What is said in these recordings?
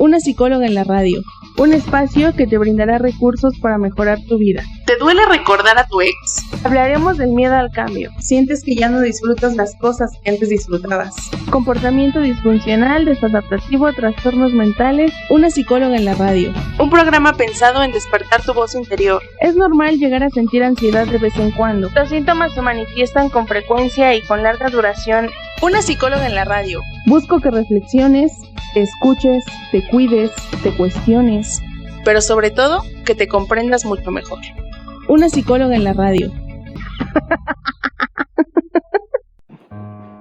Una psicóloga en la radio, un espacio que te brindará recursos para mejorar tu vida. ¿Te duele recordar a tu ex? Hablaremos del miedo al cambio. ¿Sientes que ya no disfrutas las cosas que antes disfrutabas? Comportamiento disfuncional, desadaptativo, trastornos mentales. Una psicóloga en la radio. Un programa pensado en despertar tu voz interior. Es normal llegar a sentir ansiedad de vez en cuando. Los síntomas se manifiestan con frecuencia y con larga duración. Una psicóloga en la radio. Busco que reflexiones, te escuches, te cuides, te cuestiones. Pero sobre todo, que te comprendas mucho mejor. Una psicóloga en la radio.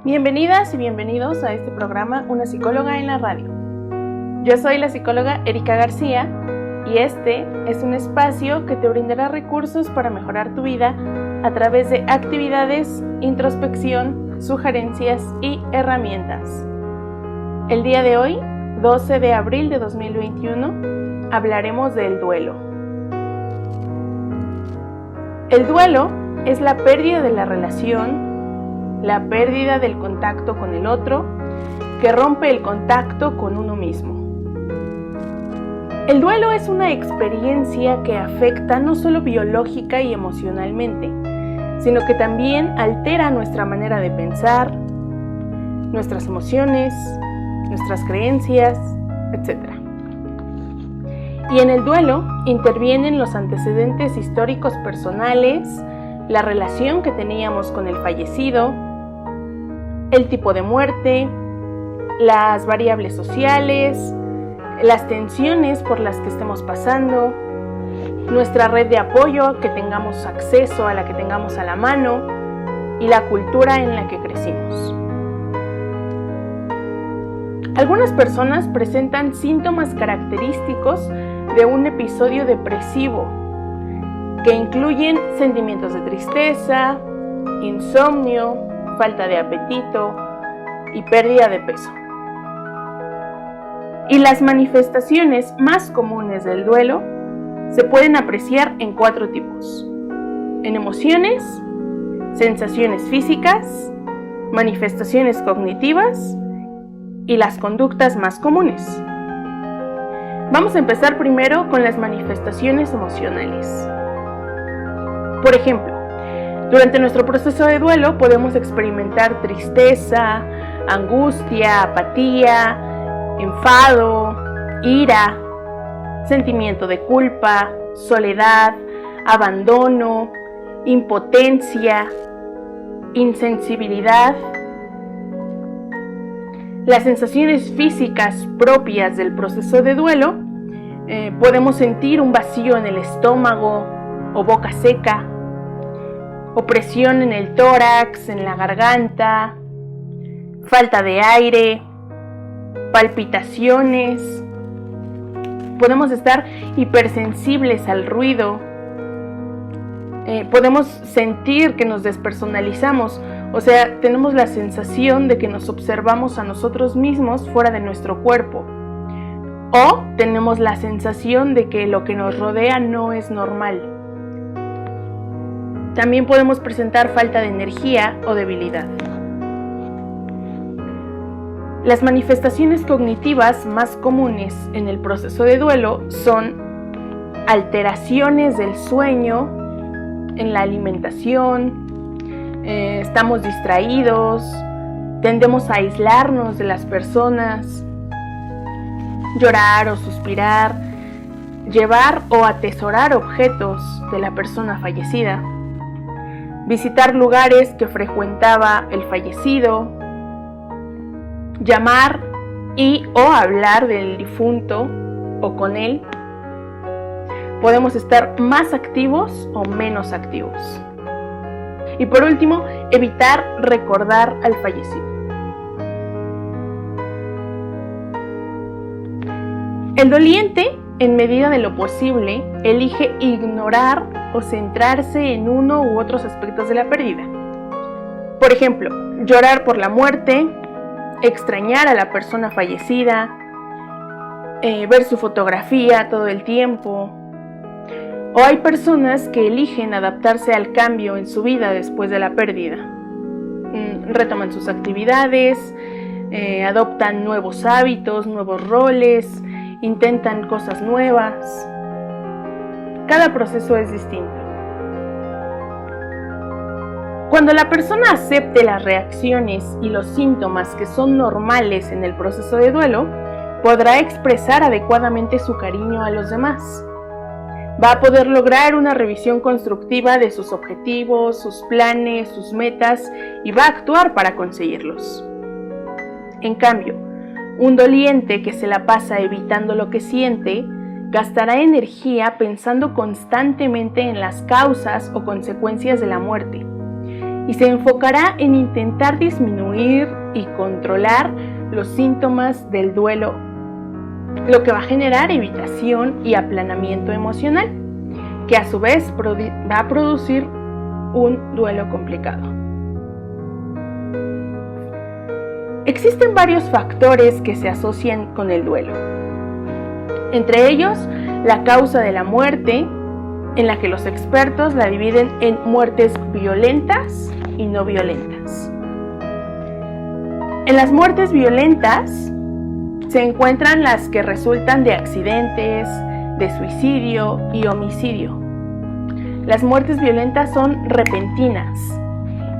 Bienvenidas y bienvenidos a este programa Una psicóloga en la radio. Yo soy la psicóloga Erika García y este es un espacio que te brindará recursos para mejorar tu vida a través de actividades, introspección, sugerencias y herramientas. El día de hoy, 12 de abril de 2021, hablaremos del duelo. El duelo es la pérdida de la relación, la pérdida del contacto con el otro, que rompe el contacto con uno mismo. El duelo es una experiencia que afecta no solo biológica y emocionalmente, sino que también altera nuestra manera de pensar, nuestras emociones, nuestras creencias, etc. Y en el duelo intervienen los antecedentes históricos personales, la relación que teníamos con el fallecido, el tipo de muerte, las variables sociales, las tensiones por las que estemos pasando, nuestra red de apoyo que tengamos acceso, a la que tengamos a la mano, y la cultura en la que crecimos. Algunas personas presentan síntomas característicos de un episodio depresivo, que incluyen sentimientos de tristeza, insomnio, falta de apetito y pérdida de peso. Y las manifestaciones más comunes del duelo se pueden apreciar en 4 tipos: en emociones, sensaciones físicas, manifestaciones cognitivas y las conductas más comunes. Vamos a empezar primero con las manifestaciones emocionales. Por ejemplo, durante nuestro proceso de duelo podemos experimentar tristeza, angustia, apatía, enfado, ira, sentimiento de culpa, soledad, abandono, impotencia, insensibilidad. Las sensaciones físicas propias del proceso de duelo, podemos sentir un vacío en el estómago o boca seca, opresión en el tórax, en la garganta, falta de aire, palpitaciones. Podemos estar hipersensibles al ruido. Podemos sentir que nos despersonalizamos, o sea, tenemos la sensación de que nos observamos a nosotros mismos fuera de nuestro cuerpo. O tenemos la sensación de que lo que nos rodea no es normal. También podemos presentar falta de energía o debilidad. Las manifestaciones cognitivas más comunes en el proceso de duelo son alteraciones del sueño, en la alimentación, estamos distraídos, tendemos a aislarnos de las personas, llorar o suspirar, llevar o atesorar objetos de la persona fallecida, visitar lugares que frecuentaba el fallecido, llamar y o hablar del difunto o con él. Podemos estar más activos o menos activos. Y por último, evitar recordar al fallecido. El doliente, en medida de lo posible, elige ignorar o centrarse en uno u otros aspectos de la pérdida. Por ejemplo, llorar por la muerte, extrañar a la persona fallecida, ver su fotografía todo el tiempo. O hay personas que eligen adaptarse al cambio en su vida después de la pérdida. Retoman sus actividades, adoptan nuevos hábitos, nuevos roles intentan cosas nuevas. Cada proceso es distinto. Cuando la persona acepte las reacciones y los síntomas que son normales en el proceso de duelo, podrá expresar adecuadamente su cariño a los demás. Va a poder lograr una revisión constructiva de sus objetivos, sus planes, sus metas y va a actuar para conseguirlos. En cambio, un doliente que se la pasa evitando lo que siente, gastará energía pensando constantemente en las causas o consecuencias de la muerte y se enfocará en intentar disminuir y controlar los síntomas del duelo, lo que va a generar evitación y aplanamiento emocional, que a su vez va a producir un duelo complicado. Existen varios factores que se asocian con el duelo, entre ellos la causa de la muerte, en la que los expertos la dividen en muertes violentas y no violentas. En las muertes violentas se encuentran las que resultan de accidentes, de suicidio y homicidio. Las muertes violentas son repentinas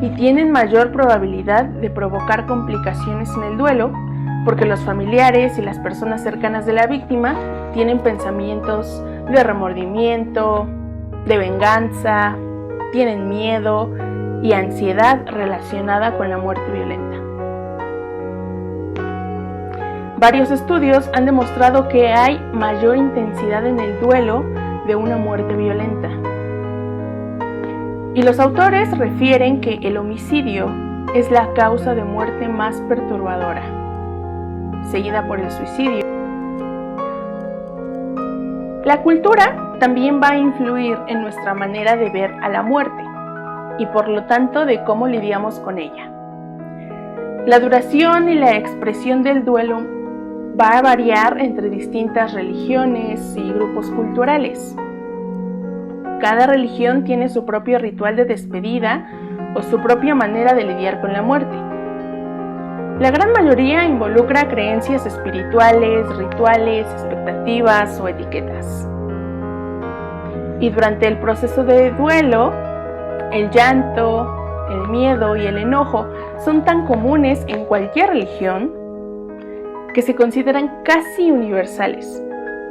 y tienen mayor probabilidad de provocar complicaciones en el duelo porque los familiares y las personas cercanas de la víctima tienen pensamientos de remordimiento, de venganza, tienen miedo y ansiedad relacionada con la muerte violenta. Varios estudios han demostrado que hay mayor intensidad en el duelo de una muerte violenta. Y los autores refieren que el homicidio es la causa de muerte más perturbadora, seguida por el suicidio. La cultura también va a influir en nuestra manera de ver a la muerte y por lo tanto de cómo lidiamos con ella. La duración y la expresión del duelo va a variar entre distintas religiones y grupos culturales. Cada religión tiene su propio ritual de despedida o su propia manera de lidiar con la muerte. La gran mayoría involucra creencias espirituales, rituales, expectativas o etiquetas. Y durante el proceso de duelo, el llanto, el miedo y el enojo son tan comunes en cualquier religión que se consideran casi universales.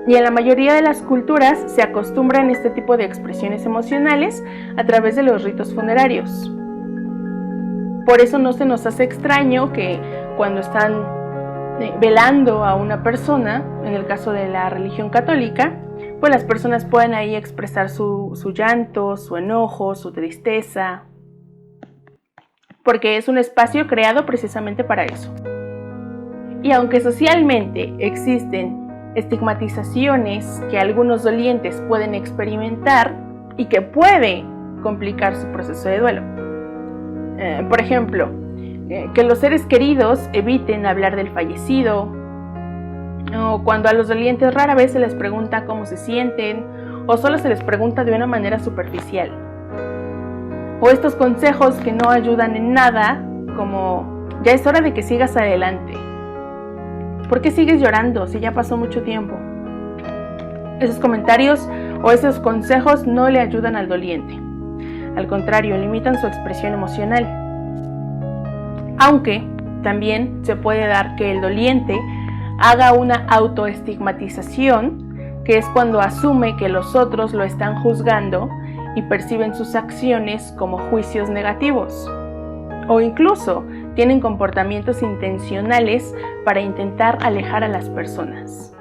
Y en la mayoría de las culturas se acostumbran este tipo de expresiones emocionales a través de los ritos funerarios. Por eso no se nos hace extraño que cuando están velando a una persona, en el caso de la religión católica, pues las personas puedan ahí expresar su llanto, su enojo, su tristeza, porque es un espacio creado precisamente para eso. Y aunque socialmente existen estigmatizaciones que algunos dolientes pueden experimentar y que puede complicar su proceso de duelo. Por ejemplo, que los seres queridos eviten hablar del fallecido, o cuando a los dolientes rara vez se les pregunta cómo se sienten, o solo se les pregunta de una manera superficial. O estos consejos que no ayudan en nada, como ya es hora de que sigas adelante. ¿Por qué sigues llorando si ya pasó mucho tiempo? Esos comentarios o esos consejos no le ayudan al doliente. Al contrario, limitan su expresión emocional. Aunque también se puede dar que el doliente haga una autoestigmatización, que es cuando asume que los otros lo están juzgando y perciben sus acciones como juicios negativos. O incluso tienen comportamientos intencionales para intentar alejar a las personas.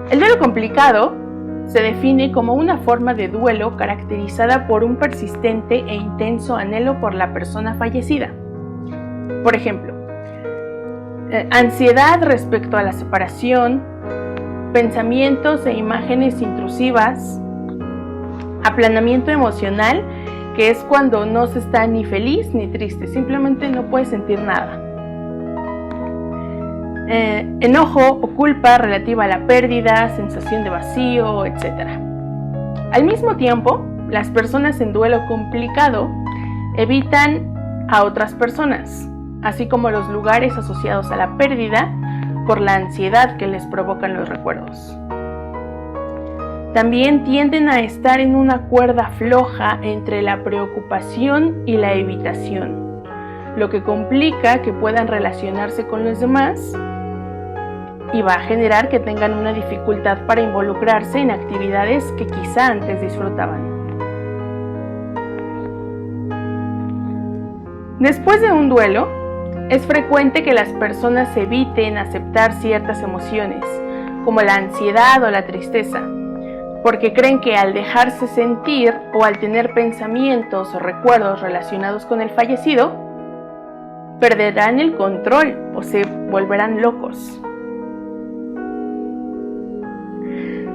El duelo complicado se define como una forma de duelo caracterizada por un persistente e intenso anhelo por la persona fallecida. Por ejemplo, ansiedad respecto a la separación, pensamientos e imágenes intrusivas, aplanamiento emocional, que es cuando no se está ni feliz ni triste, simplemente no puedes sentir nada. Enojo o culpa relativa a la pérdida, sensación de vacío, etc. Al mismo tiempo, las personas en duelo complicado evitan a otras personas, así como los lugares asociados a la pérdida, por la ansiedad que les provocan los recuerdos. También tienden a estar en una cuerda floja entre la preocupación y la evitación, lo que complica que puedan relacionarse con los demás y va a generar que tengan una dificultad para involucrarse en actividades que quizá antes disfrutaban. Después de un duelo, es frecuente que las personas eviten aceptar ciertas emociones, como la ansiedad o la tristeza, porque creen que al dejarse sentir o al tener pensamientos o recuerdos relacionados con el fallecido, perderán el control o se volverán locos.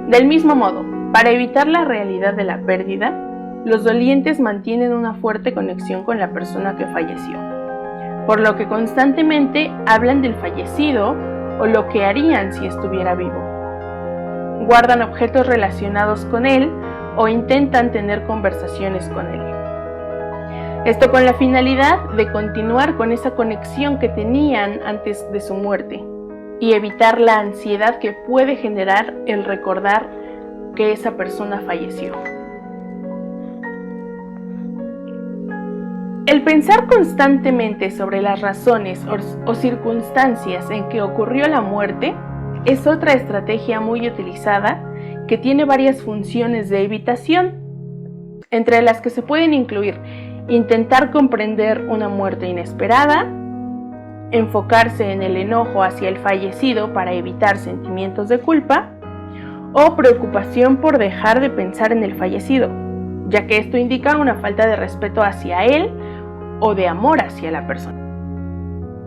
Del mismo modo, para evitar la realidad de la pérdida, los dolientes mantienen una fuerte conexión con la persona que falleció, por lo que constantemente hablan del fallecido o lo que harían si estuviera vivo. Guardan objetos relacionados con él o intentan tener conversaciones con él. Esto con la finalidad de continuar con esa conexión que tenían antes de su muerte y evitar la ansiedad que puede generar el recordar que esa persona falleció. El pensar constantemente sobre las razones o circunstancias en que ocurrió la muerte es otra estrategia muy utilizada que tiene varias funciones de evitación, entre las que se pueden incluir intentar comprender una muerte inesperada, enfocarse en el enojo hacia el fallecido para evitar sentimientos de culpa, o preocupación por dejar de pensar en el fallecido, ya que esto indica una falta de respeto hacia él o de amor hacia la persona.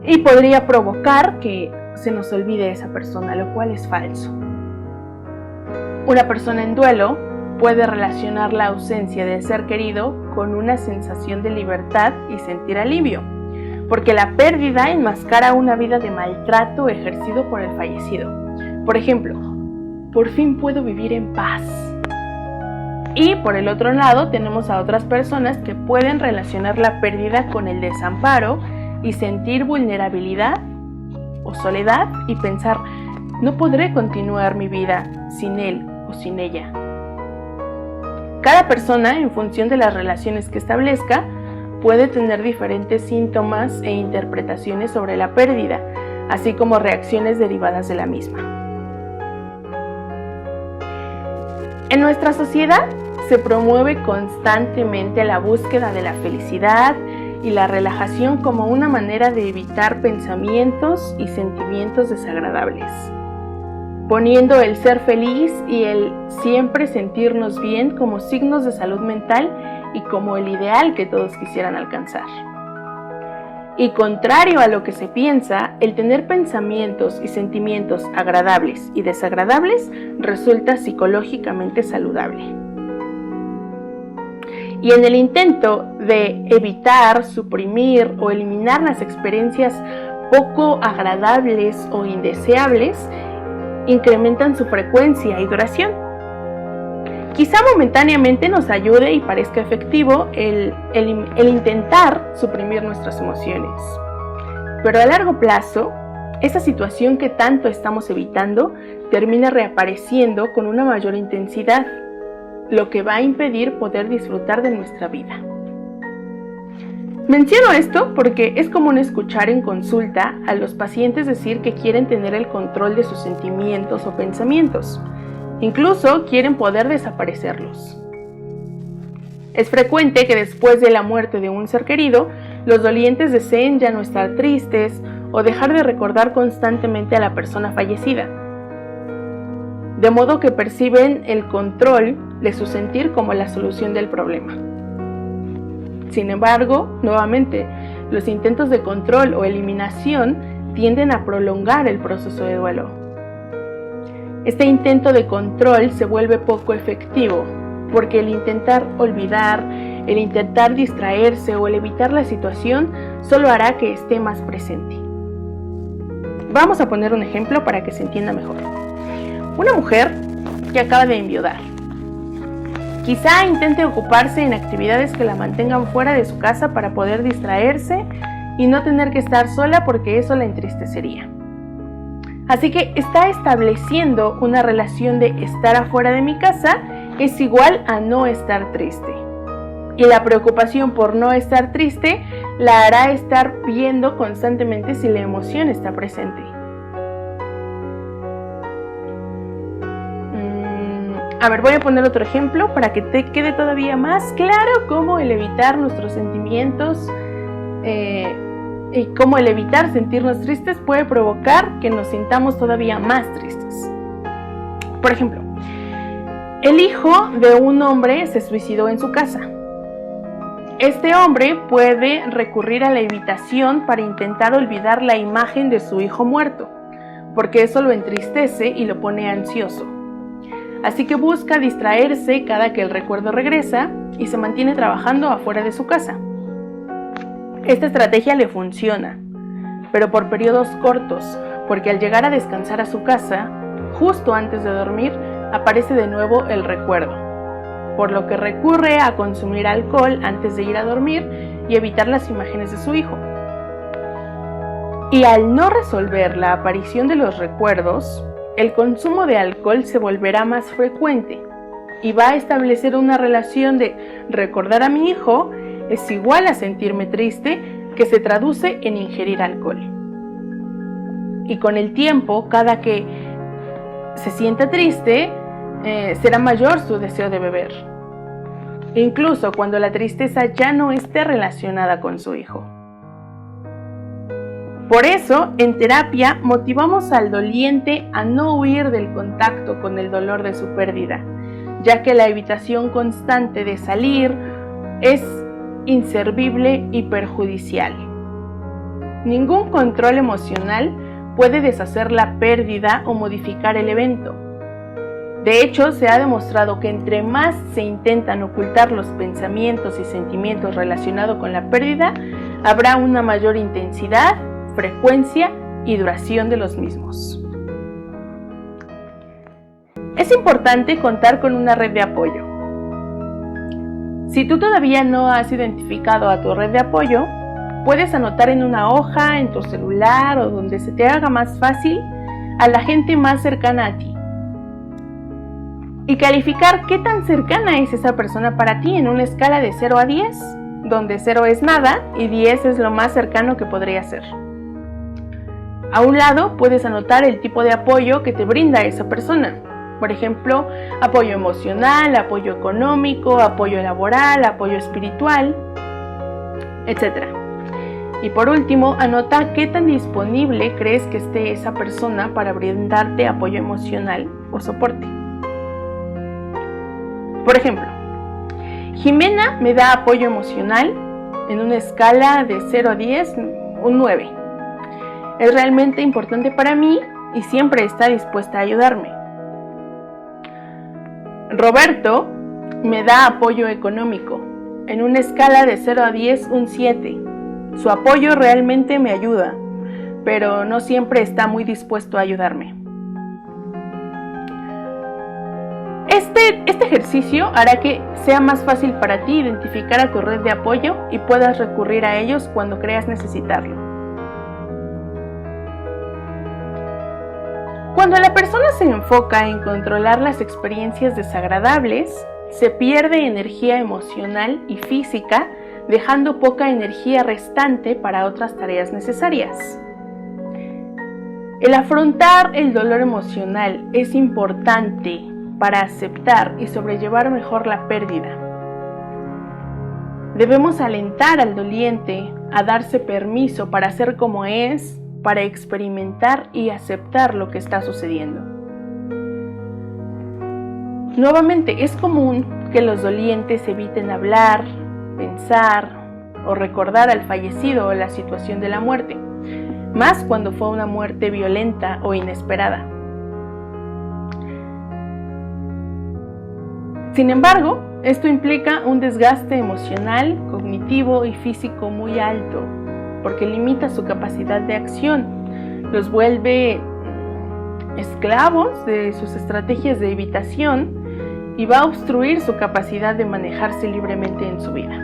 Y podría provocar que se nos olvide esa persona, lo cual es falso. Una persona en duelo puede relacionar la ausencia del ser querido con una sensación de libertad y sentir alivio, porque la pérdida enmascara una vida de maltrato ejercido por el fallecido. Por ejemplo, por fin puedo vivir en paz. Y por el otro lado tenemos a otras personas que pueden relacionar la pérdida con el desamparo y sentir vulnerabilidad o soledad y pensar, no podré continuar mi vida sin él o sin ella. Cada persona, en función de las relaciones que establezca, puede tener diferentes síntomas e interpretaciones sobre la pérdida, así como reacciones derivadas de la misma. En nuestra sociedad se promueve constantemente la búsqueda de la felicidad y la relajación como una manera de evitar pensamientos y sentimientos desagradables, poniendo el ser feliz y el siempre sentirnos bien como signos de salud mental y como el ideal que todos quisieran alcanzar. Y contrario a lo que se piensa, el tener pensamientos y sentimientos agradables y desagradables resulta psicológicamente saludable. Y en el intento de evitar, suprimir o eliminar las experiencias poco agradables o indeseables, incrementan su frecuencia y duración. Quizá momentáneamente nos ayude y parezca efectivo el intentar suprimir nuestras emociones, pero a largo plazo, esa situación que tanto estamos evitando termina reapareciendo con una mayor intensidad, lo que va a impedir poder disfrutar de nuestra vida. Menciono esto porque es común escuchar en consulta a los pacientes decir que quieren tener el control de sus sentimientos o pensamientos. Incluso quieren poder desaparecerlos. Es frecuente que después de la muerte de un ser querido, los dolientes deseen ya no estar tristes o dejar de recordar constantemente a la persona fallecida, de modo que perciben el control de su sentir como la solución del problema. Sin embargo, nuevamente, los intentos de control o eliminación tienden a prolongar el proceso de duelo. Este intento de control se vuelve poco efectivo, porque el intentar olvidar, el intentar distraerse o el evitar la situación solo hará que esté más presente. Vamos a poner un ejemplo para que se entienda mejor. Una mujer que acaba de enviudar. Quizá intente ocuparse en actividades que la mantengan fuera de su casa para poder distraerse y no tener que estar sola porque eso la entristecería. Así que está estableciendo una relación de estar afuera de mi casa es igual a no estar triste. Y la preocupación por no estar triste la hará estar viendo constantemente si la emoción está presente. A ver, voy a poner otro ejemplo para que te quede todavía más claro cómo el evitar nuestros sentimientos y cómo el evitar sentirnos tristes puede provocar que nos sintamos todavía más tristes. Por ejemplo, el hijo de un hombre se suicidó en su casa. Este hombre puede recurrir a la evitación para intentar olvidar la imagen de su hijo muerto, porque eso lo entristece y lo pone ansioso. Así que busca distraerse cada que el recuerdo regresa y se mantiene trabajando afuera de su casa. Esta estrategia le funciona, pero por periodos cortos, porque al llegar a descansar a su casa, justo antes de dormir, aparece de nuevo el recuerdo, por lo que recurre a consumir alcohol antes de ir a dormir y evitar las imágenes de su hijo. Y al no resolver la aparición de los recuerdos, el consumo de alcohol se volverá más frecuente y va a establecer una relación de recordar a mi hijo es igual a sentirme triste, que se traduce en ingerir alcohol. Y con el tiempo, cada que se sienta triste, será mayor su deseo de beber, incluso cuando la tristeza ya no esté relacionada con su hijo. Por eso, en terapia, motivamos al doliente a no huir del contacto con el dolor de su pérdida, ya que la evitación constante de salir es inservible y perjudicial. Ningún control emocional puede deshacer la pérdida o modificar el evento. De hecho, se ha demostrado que entre más se intentan ocultar los pensamientos y sentimientos relacionados con la pérdida, habrá una mayor intensidad, frecuencia y duración de los mismos. Es importante contar con una red de apoyo. Si tú todavía no has identificado a tu red de apoyo, puedes anotar en una hoja, en tu celular o donde se te haga más fácil a la gente más cercana a ti. Y calificar qué tan cercana es esa persona para ti en una escala de 0 a 10, donde 0 es nada y 10 es lo más cercano que podría ser. A un lado puedes anotar el tipo de apoyo que te brinda esa persona. Por ejemplo, apoyo emocional, apoyo económico, apoyo laboral, apoyo espiritual, etc. Y por último, anota qué tan disponible crees que esté esa persona para brindarte apoyo emocional o soporte. Por ejemplo, Jimena me da apoyo emocional en una escala de 0 a 10, un 9. Es realmente importante para mí y siempre está dispuesta a ayudarme. Roberto me da apoyo económico en una escala de 0 a 10, un 7. Su apoyo realmente me ayuda, pero no siempre está muy dispuesto a ayudarme. Este ejercicio hará que sea más fácil para ti identificar a tu red de apoyo y puedas recurrir a ellos cuando creas necesitarlo. Cuando la persona se enfoca en controlar las experiencias desagradables, se pierde energía emocional y física, dejando poca energía restante para otras tareas necesarias. El afrontar el dolor emocional es importante para aceptar y sobrellevar mejor la pérdida. Debemos alentar al doliente a darse permiso para ser como es, para experimentar y aceptar lo que está sucediendo. Nuevamente, es común que los dolientes eviten hablar, pensar o recordar al fallecido o la situación de la muerte, más cuando fue una muerte violenta o inesperada. Sin embargo, esto implica un desgaste emocional, cognitivo y físico muy alto, porque limita su capacidad de acción, los vuelve esclavos de sus estrategias de evitación y va a obstruir su capacidad de manejarse libremente en su vida.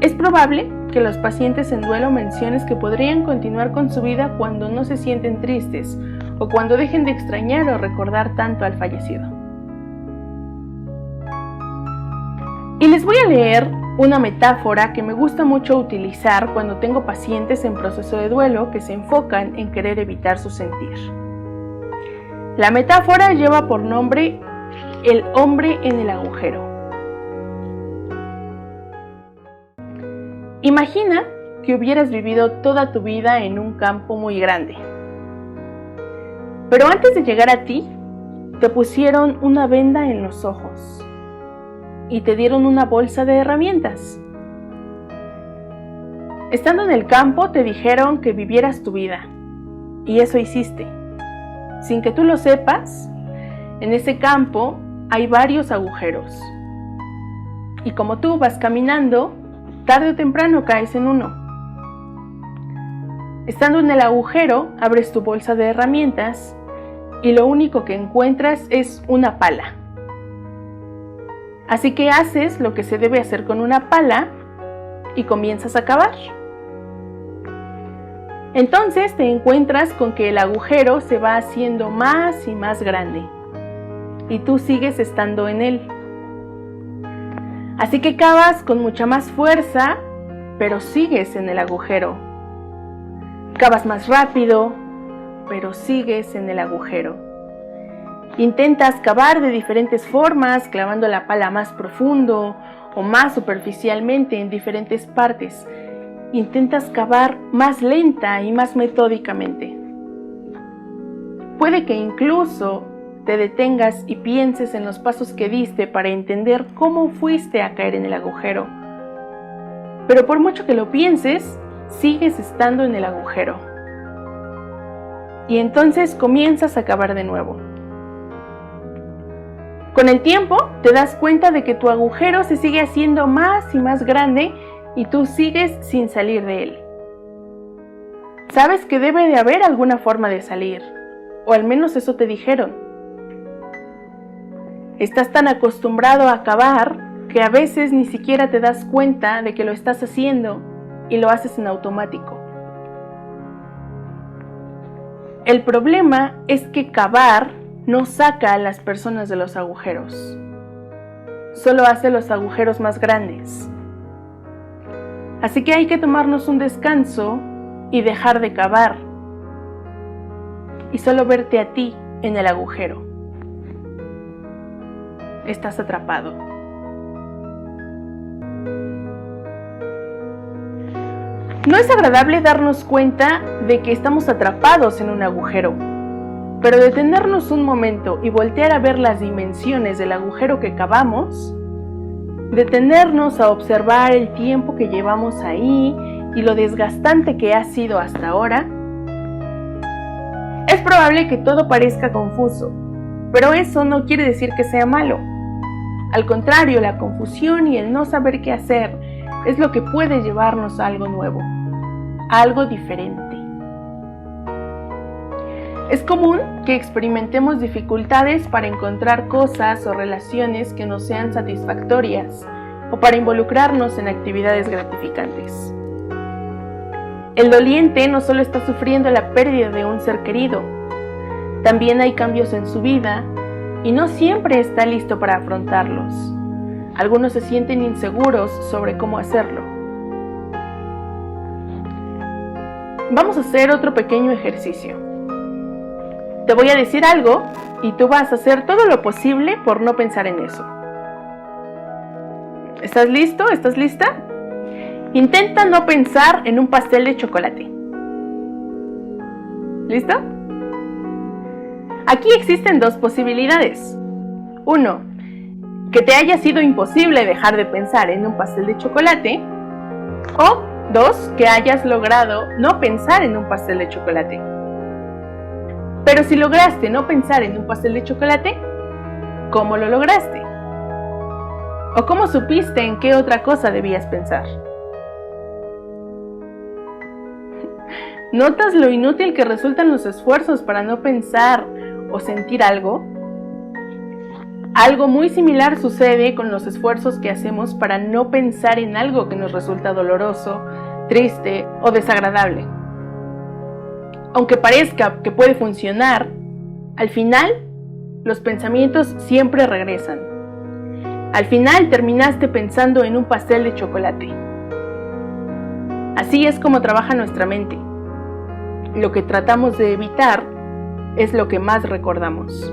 Es probable que los pacientes en duelo menciones que podrían continuar con su vida cuando no se sienten tristes o cuando dejen de extrañar o recordar tanto al fallecido. Y les voy a leer una metáfora que me gusta mucho utilizar cuando tengo pacientes en proceso de duelo que se enfocan en querer evitar su sentir. La metáfora lleva por nombre el hombre en el agujero. Imagina que hubieras vivido toda tu vida en un campo muy grande. Pero antes de llegar a ti, te pusieron una venda en los ojos y te dieron una bolsa de herramientas. Estando en el campo te dijeron que vivieras tu vida, y eso hiciste. Sin que tú lo sepas, en ese campo hay varios agujeros. Y como tú vas caminando, tarde o temprano caes en uno. Estando en el agujero, abres tu bolsa de herramientas y lo único que encuentras es una pala. Así que haces lo que se debe hacer con una pala y comienzas a cavar. Entonces te encuentras con que el agujero se va haciendo más y más grande y tú sigues estando en él. Así que cavas con mucha más fuerza, pero sigues en el agujero. Cavas más rápido, pero sigues en el agujero. Intentas cavar de diferentes formas, clavando la pala más profundo o más superficialmente en diferentes partes. Intentas cavar más lenta y más metódicamente. Puede que incluso te detengas y pienses en los pasos que diste para entender cómo fuiste a caer en el agujero. Pero por mucho que lo pienses, sigues estando en el agujero. Y entonces comienzas a cavar de nuevo. Con el tiempo te das cuenta de que tu agujero se sigue haciendo más y más grande y tú sigues sin salir de él. Sabes que debe de haber alguna forma de salir, o al menos eso te dijeron. Estás tan acostumbrado a cavar que a veces ni siquiera te das cuenta de que lo estás haciendo y lo haces en automático. El problema es que cavar no saca a las personas de los agujeros, solo hace los agujeros más grandes. Así que hay que tomarnos un descanso y dejar de cavar y solo verte a ti en el agujero. Estás atrapado. No es agradable darnos cuenta de que estamos atrapados en un agujero, pero detenernos un momento y voltear a ver las dimensiones del agujero que cavamos, detenernos a observar el tiempo que llevamos ahí y lo desgastante que ha sido hasta ahora, es probable que todo parezca confuso, pero eso no quiere decir que sea malo. Al contrario, la confusión y el no saber qué hacer es lo que puede llevarnos a algo nuevo, a algo diferente. Es común que experimentemos dificultades para encontrar cosas o relaciones que nos sean satisfactorias o para involucrarnos en actividades gratificantes. El doliente no solo está sufriendo la pérdida de un ser querido, también hay cambios en su vida y no siempre está listo para afrontarlos. Algunos se sienten inseguros sobre cómo hacerlo. Vamos a hacer otro pequeño ejercicio. Te voy a decir algo y tú vas a hacer todo lo posible por no pensar en eso. ¿Estás listo? ¿Estás lista? Intenta no pensar en un pastel de chocolate. ¿Listo? Aquí existen dos posibilidades. 1, que te haya sido imposible dejar de pensar en un pastel de chocolate. O 2, que hayas logrado no pensar en un pastel de chocolate. Pero si lograste no pensar en un pastel de chocolate, ¿cómo lo lograste? ¿O cómo supiste en qué otra cosa debías pensar? ¿Notas lo inútil que resultan los esfuerzos para no pensar o sentir algo? Algo muy similar sucede con los esfuerzos que hacemos para no pensar en algo que nos resulta doloroso, triste o desagradable. Aunque parezca que puede funcionar, al final los pensamientos siempre regresan. Al final terminaste pensando en un pastel de chocolate. Así es como trabaja nuestra mente. Lo que tratamos de evitar es lo que más recordamos.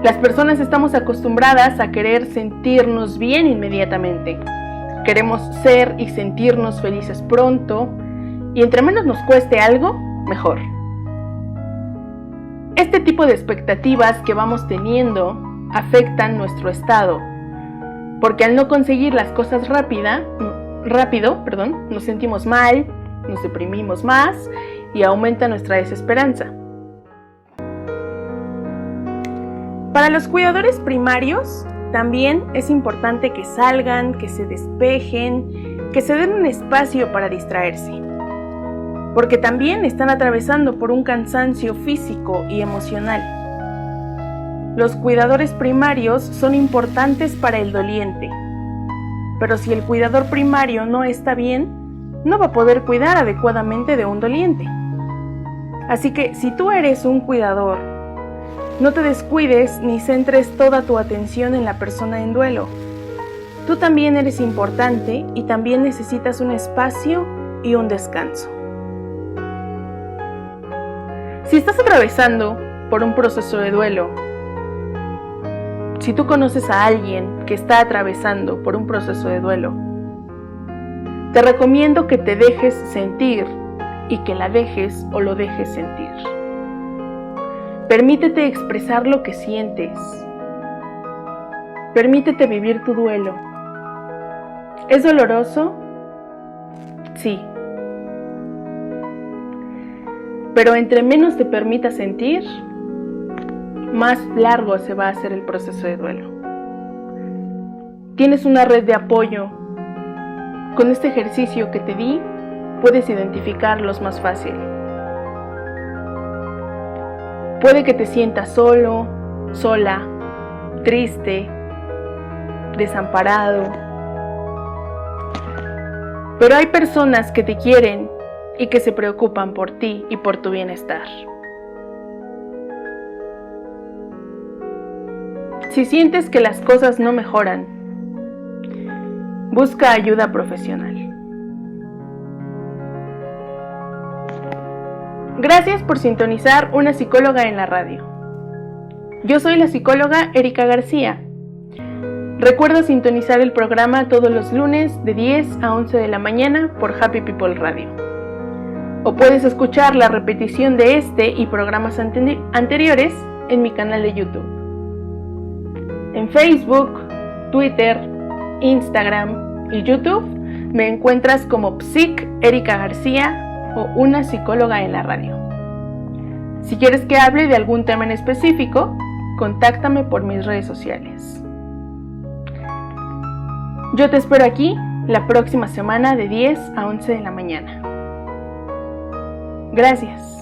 Las personas estamos acostumbradas a querer sentirnos bien inmediatamente. Queremos ser y sentirnos felices pronto, y entre menos nos cueste algo, mejor. Este tipo de expectativas que vamos teniendo afectan nuestro estado, porque al no conseguir las cosas rápido, nos sentimos mal, nos deprimimos más y aumenta nuestra desesperanza. Para los cuidadores primarios, también es importante que salgan, que se despejen, que se den un espacio para distraerse, porque también están atravesando por un cansancio físico y emocional. Los cuidadores primarios son importantes para el doliente, pero si el cuidador primario no está bien, no va a poder cuidar adecuadamente de un doliente. Así que si tú eres un cuidador, no te descuides ni centres toda tu atención en la persona en duelo. Tú también eres importante y también necesitas un espacio y un descanso. Si estás atravesando por un proceso de duelo, si tú conoces a alguien que está atravesando por un proceso de duelo, te recomiendo que te dejes sentir y que la dejes o lo dejes sentir. Permítete expresar lo que sientes. Permítete vivir tu duelo. ¿Es doloroso? Sí. Pero entre menos te permitas sentir, más largo se va a hacer el proceso de duelo. Tienes una red de apoyo. Con este ejercicio que te di, puedes identificarlos más fácil. Puede que te sientas solo, sola, triste, desamparado. Pero hay personas que te quieren y que se preocupan por ti y por tu bienestar. Si sientes que las cosas no mejoran, busca ayuda profesional. Gracias por sintonizar Una Psicóloga en la Radio. Yo soy la psicóloga Erika García. Recuerda sintonizar el programa todos los lunes de 10 a 11 de la mañana por Happy People Radio. O puedes escuchar la repetición de este y programas anteriores en mi canal de YouTube. En Facebook, Twitter, Instagram y YouTube me encuentras como Psic Erika García o Una Psicóloga en la Radio. Si quieres que hable de algún tema en específico, contáctame por mis redes sociales. Yo te espero aquí la próxima semana de 10 a 11 de la mañana. Gracias.